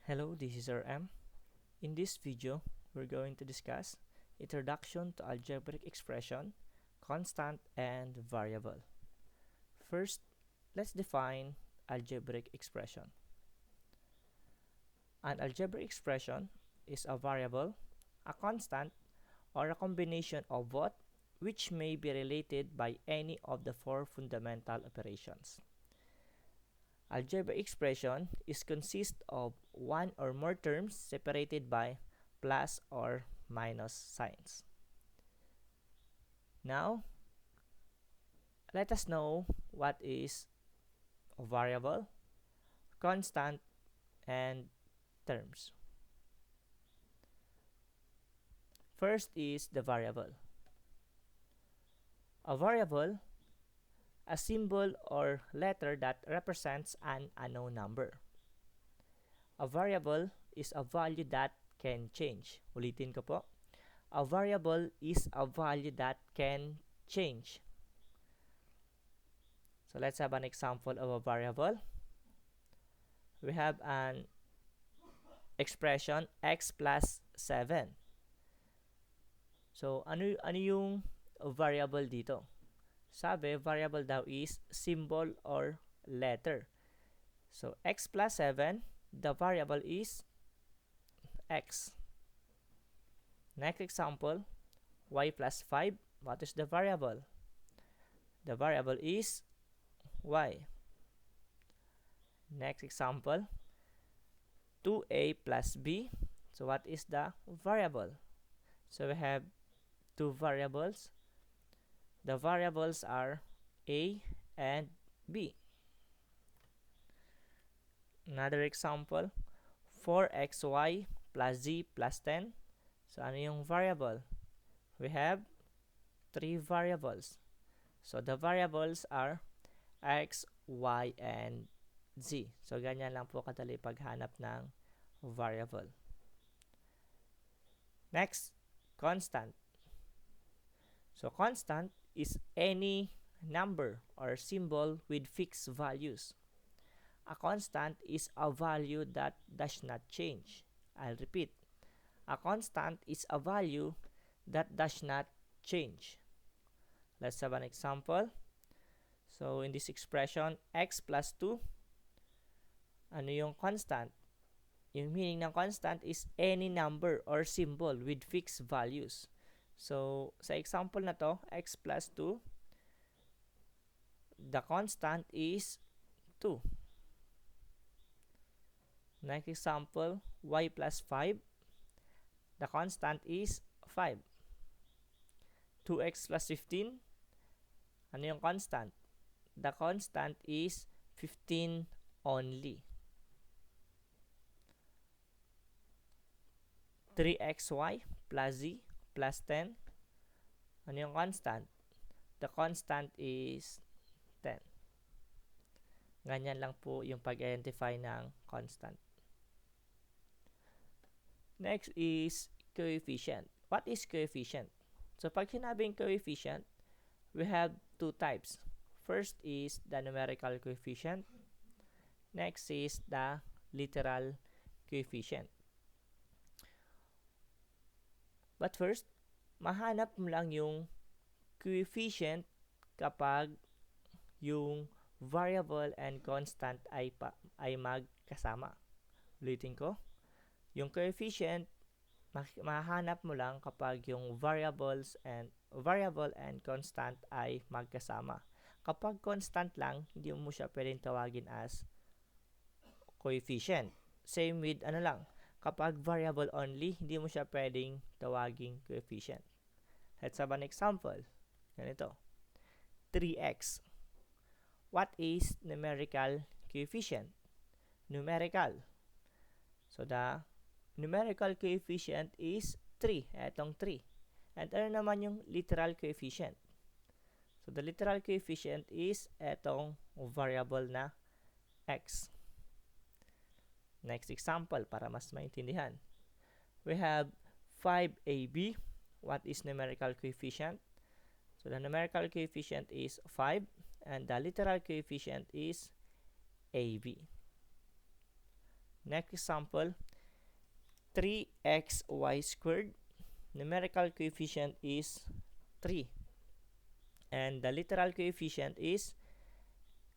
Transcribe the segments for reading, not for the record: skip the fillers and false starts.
Hello, this is RM. In this video, we're going to discuss Introduction to Algebraic Expression, Constant and Variable. First, let's define algebraic expression. An algebraic expression is a variable, a constant, or a combination of both which may be related by any of the four fundamental operations. Algebraic expression is consist of one or more terms separated by plus or minus signs. Now, let us know what is a variable, constant, and terms. First is the variable. A variable, a symbol or letter that represents an unknown number. A variable is a value that can change. Ulitin ko po. A variable is a value that can change. So let's have an example of a variable. We have an expression x plus 7. So ano yung variable dito? Sabi, variable daw is symbol or letter. So x plus 7, the variable is x. Next example, y plus 5. What is the variable? The variable is y. Next example, 2a plus b. So what is the variable? So we have two variables. The variables are a and b. Another example, 4xy plus z plus 10. So ano yung variable? We have three variables. So the variables are x, y, and z. So ganyan lang po kadali paghanap ng variable. Next, constant. So constant is any number or symbol with fixed values. A constant is a value that does not change. I'll repeat. A constant is a value that does not change. Let's have an example. So in this expression, x plus 2, ano yung constant? Yung meaning ng constant is any number or symbol with fixed values. So sa example na to, x plus 2, the constant is 2. Next example, y plus 5, the constant is 5. 2x plus 15, ano yung constant? The constant is 15 only. 3xy plus z plus 10, ano yung constant? The constant is 10. Ganyan lang po yung pag-identify ng constant. Next is coefficient. What is coefficient? So pag sinabing coefficient, we have two types. First is the numerical coefficient. Next is the literal coefficient. But first, mahanap mo lang yung coefficient kapag yung variable and constant ay magkasama. Ulitin ko. Yung coefficient, mahanap mo lang kapag yung variable and constant ay magkasama. Kapag constant lang, hindi mo siya pwedeng tawagin as coefficient. Same with ano lang, kapag variable only, hindi mo siya pwedeng tawaging coefficient. Let's have an example. Ganito. 3x. What is numerical coefficient? Numerical. So the numerical coefficient is 3. Etong 3. And ano naman yung literal coefficient? So the literal coefficient is etong variable na x. Next example para mas maintindihan. We have 5ab. What is numerical coefficient? So the numerical coefficient is 5 and the literal coefficient is ab. Next example, 3xy squared. Numerical coefficient is 3. And the literal coefficient is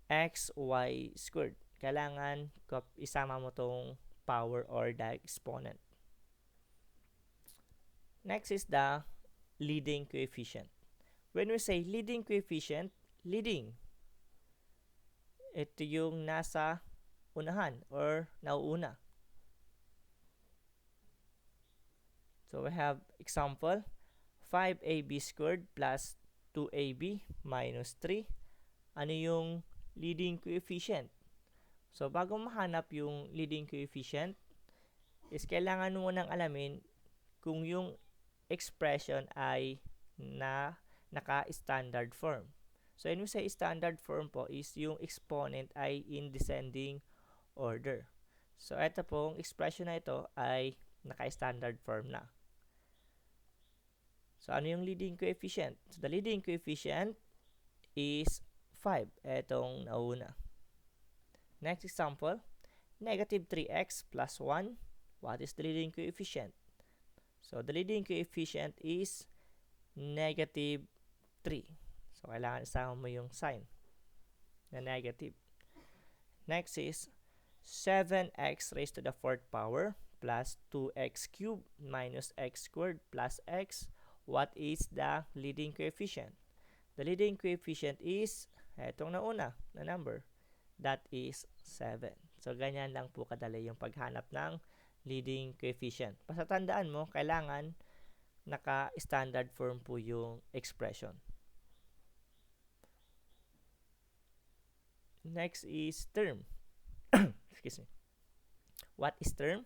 xy squared. Kailangan isama mo tong power or the exponent. Next is the leading coefficient. When we say leading coefficient, leading, ito yung nasa unahan or nauuna. So we have example, 5ab squared plus 2ab minus 3. Ano yung leading coefficient? So bago mahanap yung leading coefficient, is kailangan mo nang alamin kung yung expression ay naka-standard form. So when we say standard form po is yung exponent ay in descending order. So ito pong expression na ito ay naka-standard form na. So ano yung leading coefficient? So the leading coefficient is 5. Etong nauna. Next example, negative 3x plus 1. What is the leading coefficient? So the leading coefficient is negative 3. So kailangan isama mo yung sign na negative. Next is 7x raised to the 4th power plus 2x cubed minus x squared plus x. What is the leading coefficient? The leading coefficient is etong nauna na number. That is 7. So ganyan lang po kadali yung paghanap ng leading coefficient. Basta tandaan mo, kailangan naka-standard form po yung expression. Next is term. Excuse me. What is term?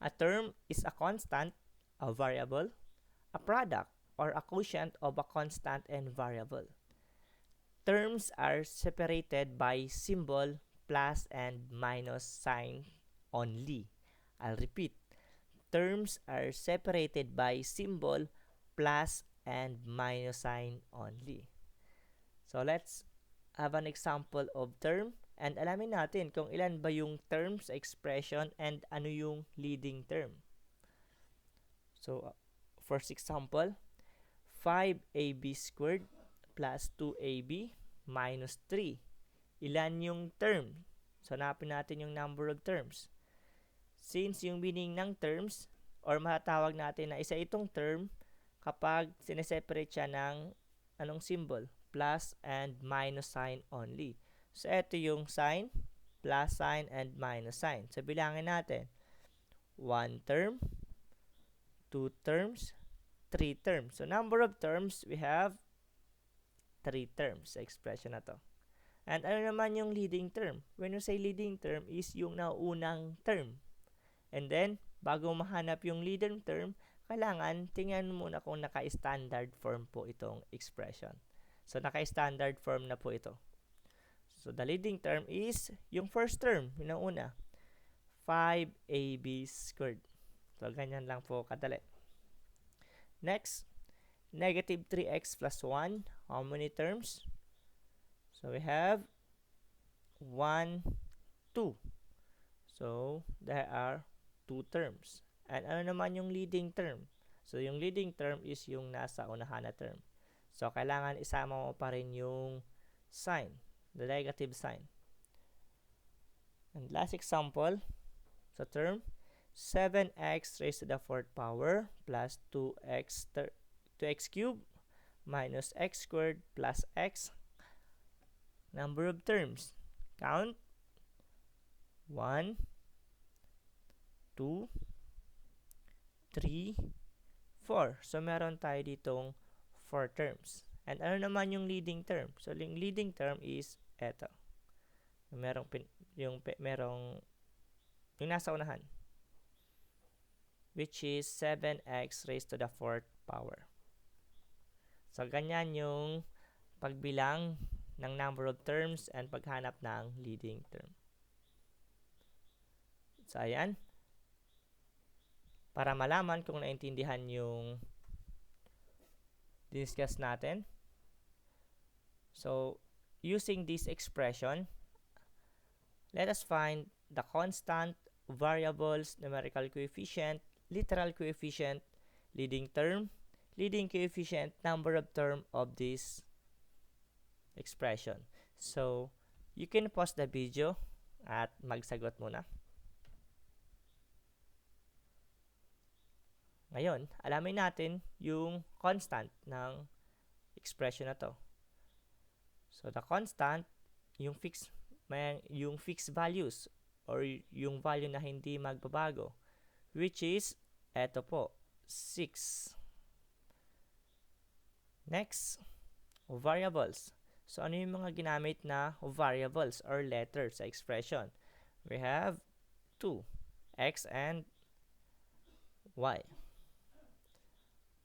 A term is a constant, a variable, a product, or a quotient of a constant and variable. Terms are separated by symbol plus and minus sign only. I'll repeat. Terms are separated by symbol plus and minus sign only. So let's have an example of term and alamin natin kung ilan ba yung terms, expression, and ano yung leading term. So first example, 5ab squared plus 2ab minus 3. Ilan yung term? So hanapin natin yung number of terms. Since yung meaning ng terms or matatawag natin na isa itong term kapag sineseparate siya ng anong symbol? Plus and minus sign only. So ito yung sign, plus sign, and minus sign. So bilangin natin. 1 term, 2 terms, 3 terms. So number of terms, we have 3 terms sa expression na to. And ano naman yung leading term? When you say leading term is yung naunang term. And then, bago mahanap yung leading term, kailangan tingnan muna kung naka-standard form po itong expression. So naka-standard form na po ito. So the leading term is yung first term, yung una. 5ab squared. So ganyan lang po kadali. Next, negative 3x plus 1. How many terms? So we have 1, 2. So there are 2 terms. And ano naman yung leading term? So yung leading term is yung nasa unahan na term. So kailangan isama mo pa rin yung sign, the negative sign. And last example, sa term, 7x raised to the 4th power plus 2x cubed minus x squared plus x. Number of terms. Count. 1, 2, 3, 4. So meron tayo ditong 4 terms. And ano naman yung leading term? So yung leading term is eto. Yung nasa unahan, which is 7x raised to the 4th power. So ganyan yung pagbilang ng number of terms and paghanap ng leading term. So ayan, para malaman kung naintindihan yung discuss natin. So using this expression, let us find the constant variables, numerical coefficient, literal coefficient, leading term, leading coefficient, number of term of this expression. So, you can pause the video at magsagot muna. Ngayon, alamin natin yung constant ng expression na to. So, the constant, yung fixed values or yung value na hindi magbabago, which is, eto po, 6. Next, variables. So, ano yung mga ginamit na variables or letters sa expression? We have 2, x and y.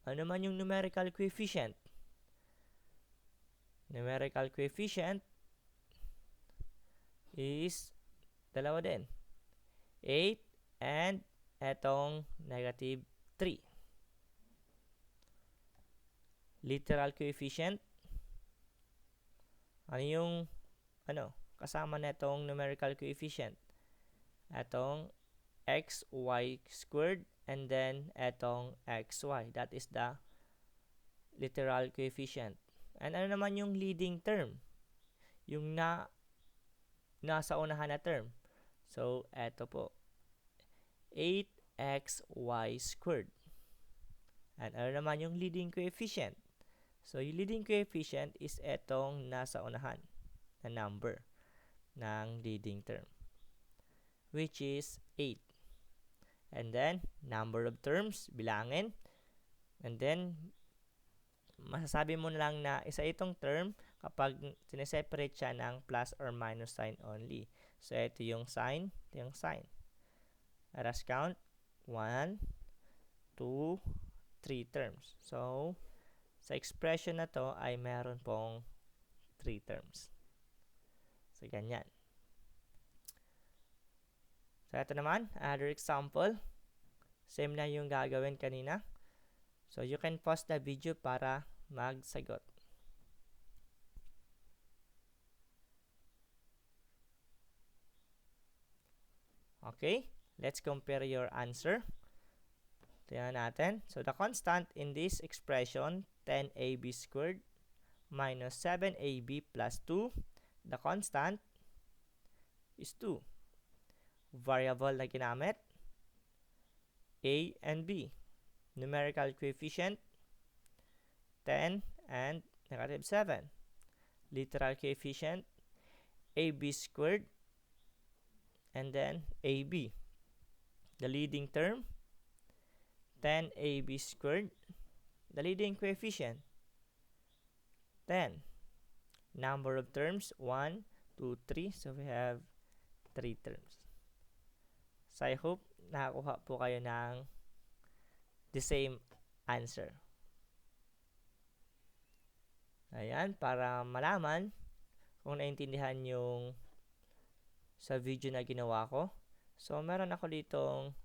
Ano man yung numerical coefficient? Numerical coefficient is dalawa din. 8 and etong negative 3. Literal coefficient. Ano yung kasama na itong numerical coefficient? Etong xy squared and then etong xy. That is the literal coefficient. And ano naman yung leading term? Yung nasa unahan na term. So, eto po. 8xy squared. And ano naman yung leading coefficient? So, yung leading coefficient is etong nasa unahan na number ng leading term, which is 8. And then, number of terms, bilangin. And then, masasabi mo na lang na isa itong term kapag sineseparate siya ng plus or minus sign only. So, ito yung sign, ito yung sign. Let us count. 1, 2, 3 terms. So, sa expression na to ay meron pong 3 terms. So, ganyan. So, ito naman, another example. Same na yung gagawin kanina. So, you can pause the video para magsagot. Okay, let's compare your answer. Tingnan natin. So, the constant in this expression, 10ab squared minus 7ab plus 2. The constant is 2. Variable na ginamit, a and b. Numerical coefficient, 10 and negative 7. Literal coefficient, ab squared and then ab. The leading term, 10ab squared. The leading coefficient, 10. Number of terms, 1, 2, 3. So, we have 3 terms. So, I hope nakakuha po kayo ng the same answer. Ayan, para malaman kung naintindihan yung sa video na ginawa ko. So, meron ako ditong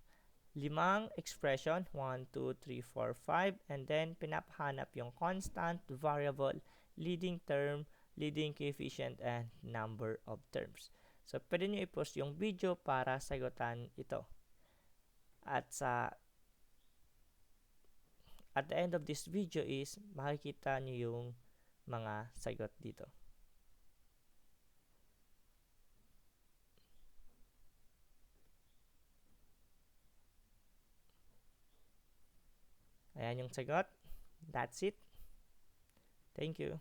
5 expression, 1, 2, 3, 4, 5, and then pinapahanap yung constant, variable, leading term, leading coefficient, and number of terms. So, pwede nyo i-post yung video para sagutan ito. At the end of this video is makikita nyo yung mga sagot dito. Ayan yung sagot. That's it. Thank you.